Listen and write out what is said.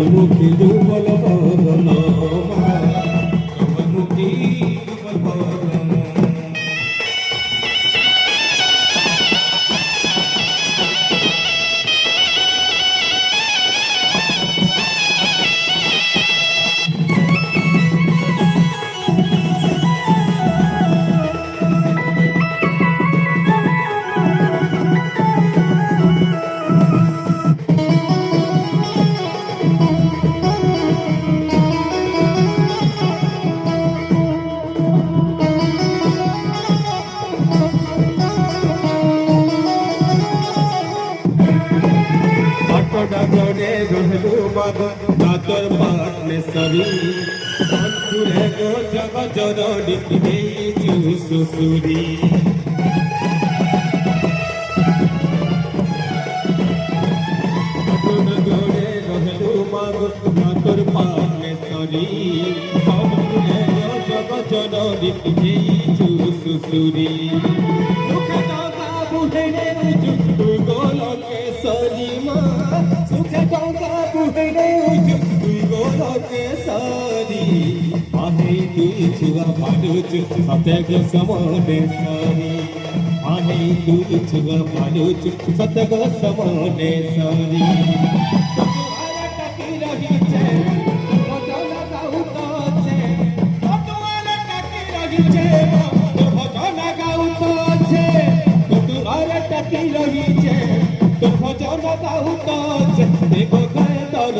মুক্তি দুর্বল বদন মুক্তি দুর্বল বদন ডাকরে রহলু বাবা দাতর পাটনে সরি কানপুরে গো জগ জরডি এই চুসুরি ডাকরে রহলু বাবা দাতর পাটনে সরি কানপুরে গো জগ জরডি এই চুসুরি সুখে দাদা বুঝে রে তুই গোলকে সরি মা সুখে গঙ্গা বুহেরে উঠু তুই গোলকে সারি আমি তুই ছুয়া ভালুচ সত্যগ সমনে সারি আমি তুই ছুয়া ভালুচ সত্যগ সমনে সারি তোমারা টাকি রহিছে ভজন গাউতছে তোমারা টাকি রহিছে ভজন গাউতছে তোমারা টাকি রহিছে ভজন গাউতছে দেখো গায় তর